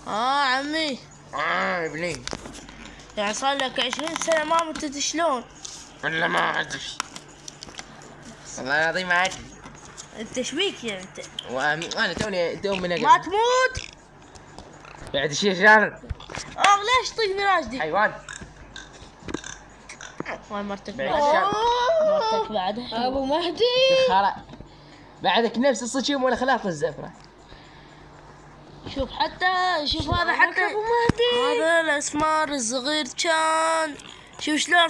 عمي. ابني. يعني صار لك 20 سنة ما متت شلون؟ والله ما ادري. والله العظيم ما ادري. انت شبيك يا انت؟ وانا توني دوم من ما تموت؟ بعد شي شهر. ليش طيق راجدي؟ حيوان. مرتك بعد بعد. الشهر. مرتك بعد. ابو مهدي. بعدك نفس الصشيم ولا خلاص الزفرة. شوف شوف هذا حتى ابو مهدي. هذا الاسمار الصغير كان. شوف شلون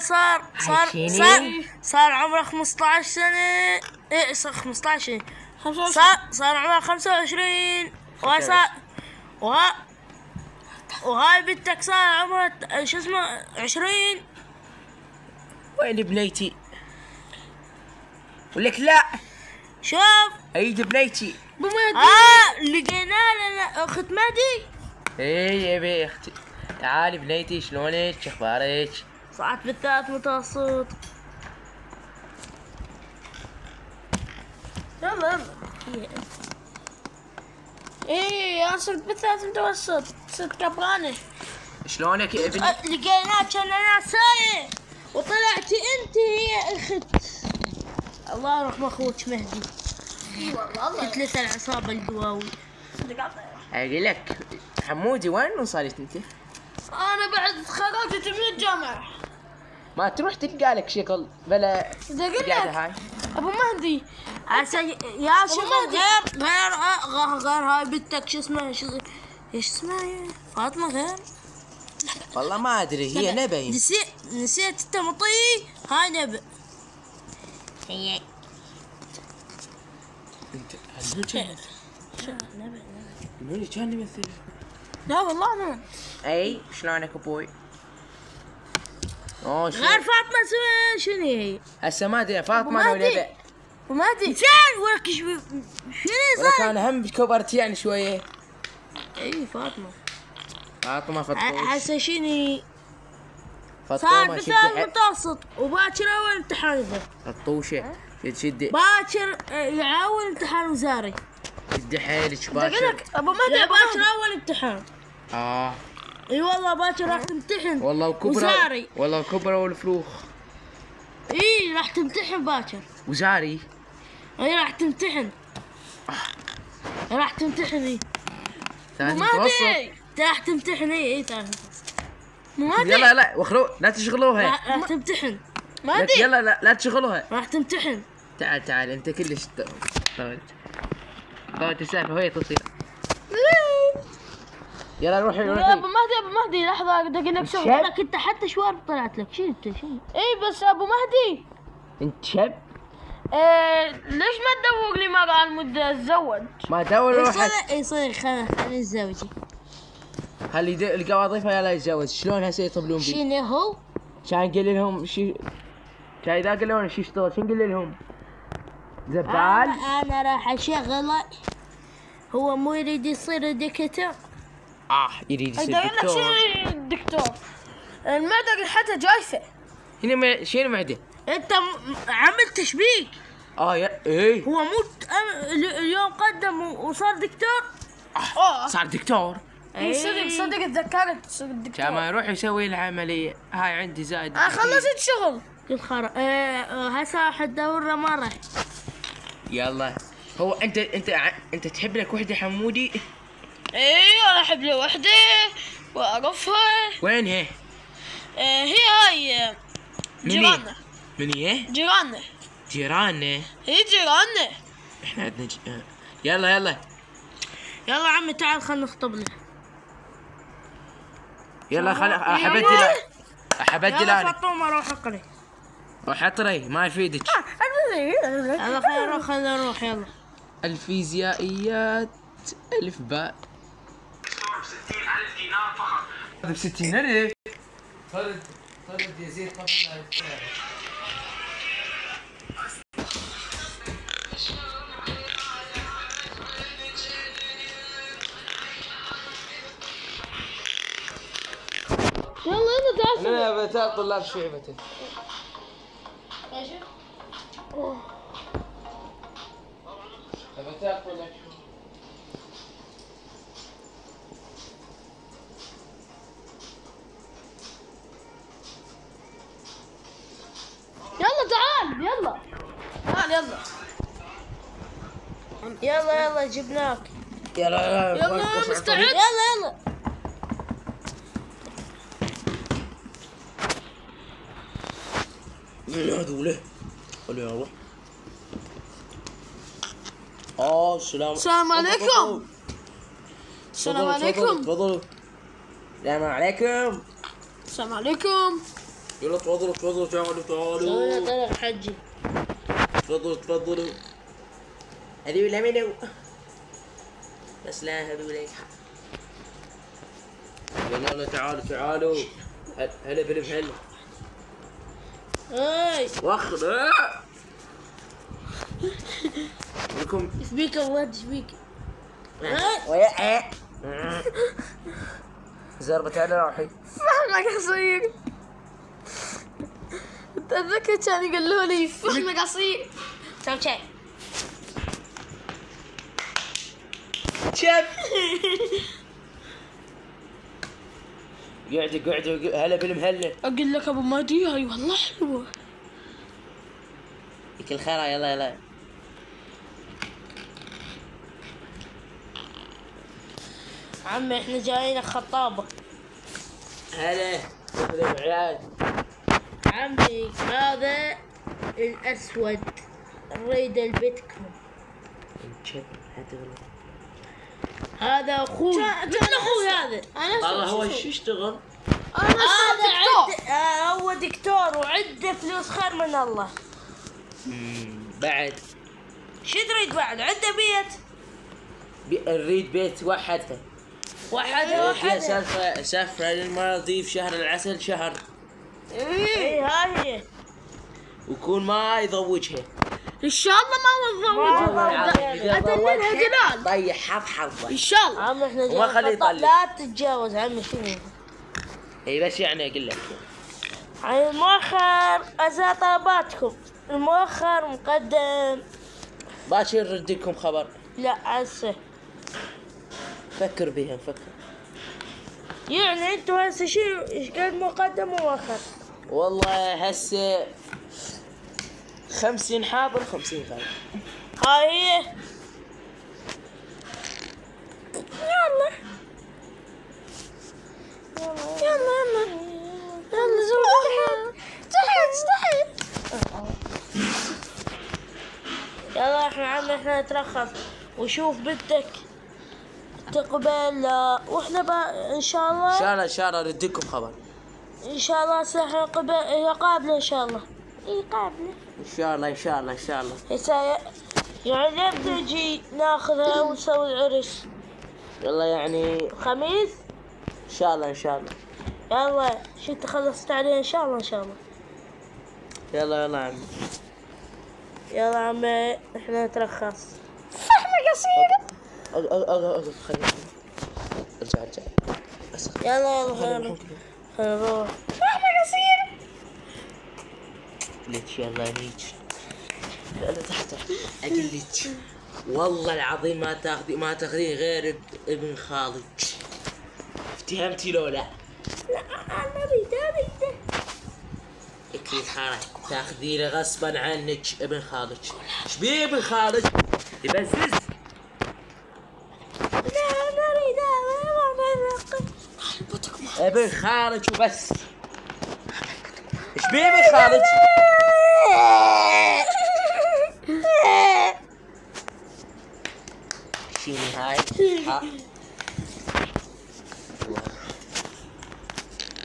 صار عمره 15 سنة. ايه صار 15. صار عمره 25. وهاي بنتك صار عمرها شو اسمه 20. وين بنيتي؟ ولك لا. شوف عيد بنيتي. لقينا لنا اخت مهدي. ايه يا بي اختي. تعالي بنيتي، شلونك؟ شخبارك؟ صعدت بالثالث متوسط. يلا ايه انا صرت بالثالث متوسط، صرت كبرانة. شلونك يا ابني؟ لقيناك انا سايق وطلعتي انت هي اخت. الله يرحم اخوك مهدي. اي والله قتلت العصابة القواوي. اقول لك حمودي وين وصلت انت؟ انا بعد تخرجت من الجامعة. ما تروح تلقى لك شغل بلا قاعدة هاي. ابو مهدي يا شغل غير هاي بنتك شو اسمها ايش اسمها فاطمة غير. والله ما ادري هي نبي. نسيت انت مطي. هاي نبي. هي انت نبي كان يمثل. لا والله انا. اي شلونك ابوي؟ غير فاطمة شنو هي؟ هسه ما ادري فاطمة ولا نبي. وما ادري شان ولك شنو صار؟ كان هم كبرت يعني شوية. اي فاطمة فطوش. هسه شنو؟ صار فطومة بالثالث متوسط وباكر اول امتحان له. فطوشة شد باكر يعاون امتحان وزاري. شد حيلك باكر. ابو مهدي باكر اول امتحان. اي والله باكر راح تمتحن. والله وزاري. والله كبرى والفلوخ. اي راح تمتحن باكر. وزاري. اي راح تمتحن. راح تمتحن اي. ثاني متوسط. راح تمتحن اي ثاني. يلا لا وخلو لا تشغلوها. راح تمتحن. يلا لا تشغلوها. راح تمتحن. تعال انت كلش طولت السالفة وهي تصير. يلا روحي يا ابو مهدي لحظة دقيقة لك شغل. لك انت حتى شوارب طلعت لك. شنو انت شنو؟ اي بس ابو مهدي انت شب؟ ليش ما تدور لي مرة على المدة اتزوج؟ ما ادور روحك. اي صدق خليني اتزوجي. خلي القواضيفة يلا يتزوج. شلون هسه يطبلون بي؟ شنو هو؟ كان قل لهم شي. كان اذا قالوا لهم شي اشتغل شنو نقول لهم؟ زبال. انا راح اشغله. هو مو يريد يصير دكتور. يريد يصير دكتور. دكتور المعدة ريحتها جايفة. هنا شنو معدة؟ انت عملت تشبيك. يا ايه هو مو اليوم قدم وصار دكتور. صار دكتور. صدق تذكرت صدق دكتور. كان ما يروح يسوي العملية هاي عندي زايد. خلصت شغل. هسه حتدور مرة. يلا هو انت تحب لك وحدة حمودي؟ ايه انا احب لي وحدة واعرفها. وين هي؟ هي هاي جيراننا. من هي؟ جيراننا. هي جيراننا. احنا عندنا يلا عمي تعال خلنا نخطب له. يلا احبدل يلا فاطمة روح اقري. روح اطري ما يفيدك. يلا خلنا نروح يلا. الفيزيائيات الف باء. 60,000 دينار فقط. هذا ب60,000. طرد يزيد قبل. يلا انا بتاع طلاب شعبته. ماشي. بتاع طلاب يلا يلا جبناك. يلا يلا مستعد. يلا. من هذوله؟ يلا. السلام عليكم. السلام عليكم. تفضلوا. السلام عليكم. السلام عليكم. يلا تفضلوا تعالوا. طلع حجي. تفضلوا. هذول منو؟ بس لا هذول. يلا تعالوا. هلا هلا. هاي. واخذ. لكم شبيك ولد شبيك؟ ويا زربت على روحي. فهمك قصير. اتذكر كان يقولوا لي فهمك قصير. سوي شيء. شاف. قعدوا هلا بالمهله. اقول لك ابو مهدي هاي والله حلوه. ياكل خيرها. يلا. عمي احنا جايين خطابه. هلا بالعيال. عمي هذا الاسود نريد البيتكم. هذا اخوي. مثل اخوي هذا. والله هو ايش يشتغل؟ هو دكتور وعنده فلوس خير من الله. بعد شو تريد بعد؟ عنده بيت. نريد بيت وحدها. سافرة للمالديف شهر العسل شهر. ايه هاي هي. ويكون ما يضوجها. ان شاء الله ما نضوجها. ادللها دلال. طيح حظ. ان شاء الله. عم احنا وما خليه يطلع. لا تتجاوز عمي شنو؟ اي بس يعني اقول لك. عن المؤخر ازا طلباتكم. المؤخر مقدم. باكر نردكم خبر. لا هسه. فكر بيها. يعني انتوا هسه شنو ايش قد مقدم ومؤخر؟ والله هسه 50 حاضر 50 غايب. هاي هي. يلا تحت. يلا احنا نترخص وشوف بدك تقبل. واحنا ان شاء الله ردكم خبر. ان شاء الله ساحة قابله ان شاء الله. اي قابله ان شاء الله. يعني امتى نجي ناخذها ونسوي العرس؟ يلا يعني خميس ان شاء الله. يلا شو تخلصت عليه ان شاء الله. يلا عمي. يلا عمي احنا نترخص. فهمة قصيرة. ارجع. يلا خلينا نروح. فهمة قصيرة. ليش يلا هيك. لا تحت. اقول لك والله العظيم ما تاخذين غير ابن خالك. افتهمتي لو لا؟ لا انا اريده. اكيد حارك تاخذينه غصبا عنك ابن خالك. شبيه ابن خالك؟ يبزز. لا انا اريده. ابن خالك وبس. شبيه ابن خالك؟ شيني هاي.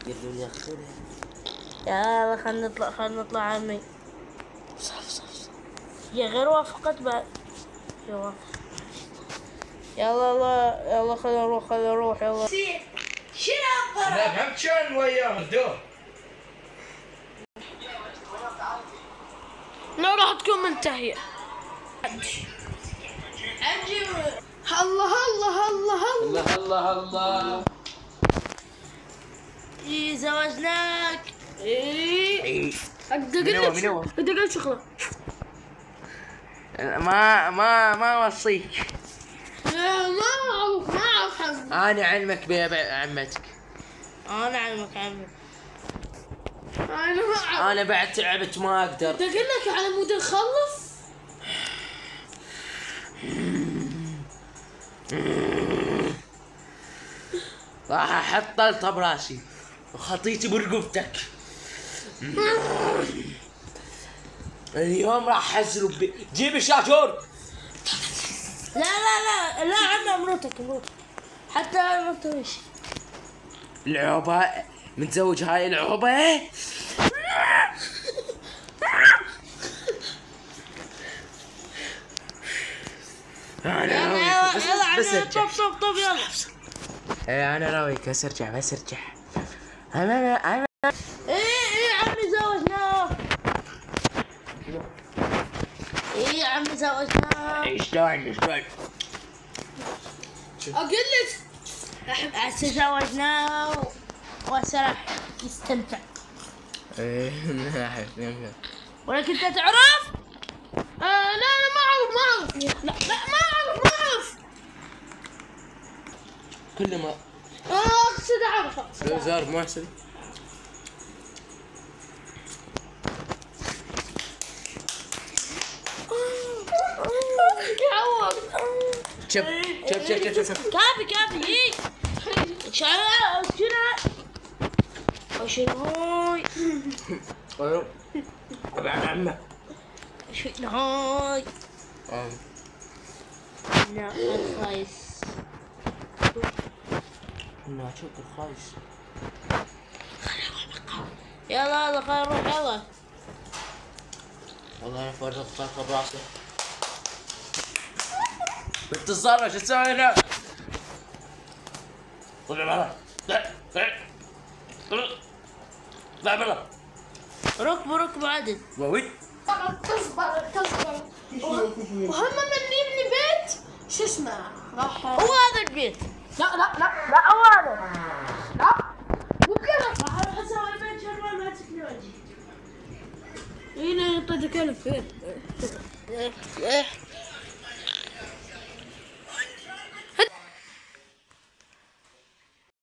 يقدرون ياخذونها. يلا خلنا نطلع عمي. يا غير وافقت بعد. يلا خلنا نروح يلا. شنو لا فهمت شلون وياه دور. لا راح تكون منتهية. الله زواجناك. ايه اقدر شغله. ما وصيك. لا ما اعرف انا علمك بعمتك. انا علمك عمي. انا بعد تعبت ما اقدر. بدي اقول لك على مود نخلص. راح احط طلطة براسي وخطيتي برقبتك. اليوم راح احزر جيب الشاجور. لا لا لا لا عم مرتك حتى ما تمشي. العوبة متزوج هاي العوبة. يلا طب يلا. انا ناويك بس ارجع ايه عمي زوجناه. ايه عمي زوجناه. اشتغل اقول لك هسه زوجناه وهسه راح يستمتع. ايه ولكن انت تعرف؟ لا انا ما اعرف لا ما اعرف كل ما اقصد اعرف زار محسن. شوف كافي شنو هاي لا الخايس شوف الخايس. يلا خلينا نروح يلا. والله انا فرغت طاقة براسي. بتصرف شو تسوي هنا؟ طلع برا. طلع برا. ركبوا عدل. وين؟ تصبر وهم من يبني بيت شو اسمه راح هو هذا البيت. لا هو هذا لا مو كذا راح اروح اسوي بيت شربان ما تكنولوجي. هنا يطلع كلب.